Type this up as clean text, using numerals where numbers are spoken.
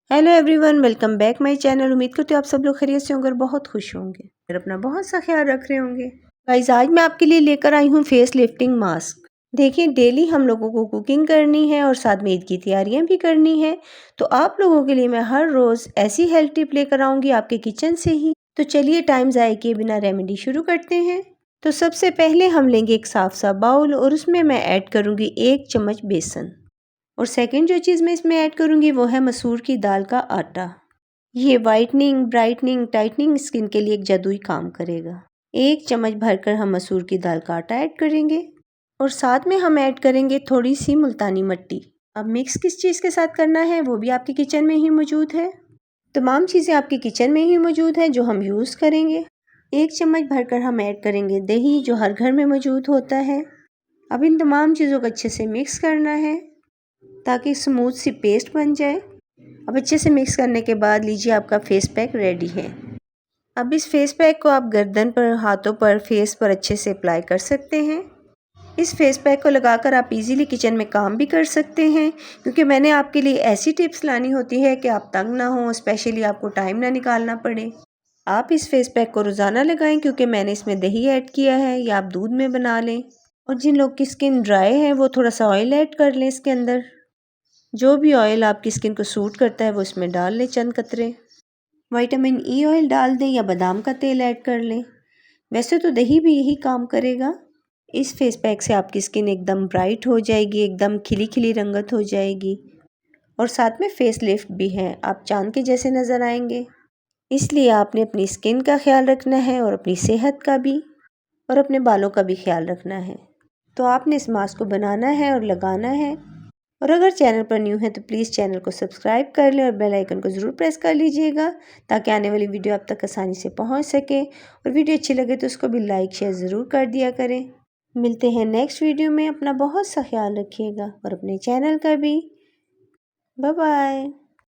Hello everyone, welcome back my channel. उम्मीद करती हूँ आप सब लोग खैरियत से होंगे और बहुत खुश होंगे और अपना बहुत सा ख्याल रख रहे होंगे। गाइस, आज मैं आपके लिए लेकर आई हूँ फेस लिफ्टिंग मास्क। देखिए, डेली हम लोगों को कुकिंग करनी है और साथ में ईद की तैयारियां भी करनी है, तो आप लोगों के लिए मैं हर रोज़ ऐसी हेल्थ टिप लेकर आऊँगी आपके किचन से ही। तो चलिए टाइम ज़ाया किए बिना रेमेडी शुरू करते हैं। तो सबसे पहले हम लेंगे एक साफ सा बाउल और उसमें मैं ऐड करूँगी 1 चम्मच बेसन। और सेकंड जो चीज़ मैं इसमें ऐड करूँगी वो है मसूर की दाल का आटा। ये वाइटनिंग, ब्राइटनिंग, टाइटनिंग स्किन के लिए एक जादुई काम करेगा। 1 चम्मच भरकर हम मसूर की दाल का आटा ऐड करेंगे और साथ में हम ऐड करेंगे थोड़ी सी मुल्तानी मिट्टी। अब मिक्स किस चीज़ के साथ करना है वो भी आपके किचन में ही मौजूद है। तमाम चीज़ें आपके किचन में ही मौजूद है जो हम यूज़ करेंगे। 1 चम्मच भरकर हम ऐड करेंगे दही, जो हर घर में मौजूद होता है। अब इन तमाम चीज़ों को अच्छे से मिक्स करना है ताकि स्मूथ सी पेस्ट बन जाए। अब अच्छे से मिक्स करने के बाद लीजिए, आपका फेस पैक रेडी है। अब इस फेस पैक को आप गर्दन पर, हाथों पर, फेस पर अच्छे से अप्लाई कर सकते हैं। इस फेस पैक को लगाकर आप इजीली किचन में काम भी कर सकते हैं, क्योंकि मैंने आपके लिए ऐसी टिप्स लानी होती है कि आप तंग ना हो, स्पेशली आपको टाइम ना निकालना पड़े। आप इस फेस पैक को रोज़ाना लगाएं, क्योंकि मैंने इसमें दही ऐड किया है, या आप दूध में बना लें। और जिन लोग की स्किन ड्राई है वो थोड़ा सा ऑयल ऐड कर लें इसके अंदर। जो भी ऑयल आपकी स्किन को सूट करता है वो इसमें डाल लें, चंद कतरे। विटामिन ई ऑयल डाल दें या बादाम का तेल ऐड कर लें। वैसे तो दही भी यही काम करेगा। इस फेस पैक से आपकी स्किन एकदम ब्राइट हो जाएगी, एकदम खिली खिली रंगत हो जाएगी और साथ में फेस लिफ्ट भी है, आप चांद के जैसे नज़र आएंगे। इसलिए आपने अपनी स्किन का ख्याल रखना है और अपनी सेहत का भी, और अपने बालों का भी ख्याल रखना है। तो आपने इस मास्क को बनाना है और लगाना है। और अगर चैनल पर न्यू है तो प्लीज़ चैनल को सब्सक्राइब कर लें और बेल आइकन को ज़रूर प्रेस कर लीजिएगा, ताकि आने वाली वीडियो आप तक आसानी से पहुंच सके। और वीडियो अच्छी लगे तो उसको भी लाइक शेयर ज़रूर कर दिया करें। मिलते हैं नेक्स्ट वीडियो में। अपना बहुत सा ख्याल रखिएगा और अपने चैनल का भी। Bye bye.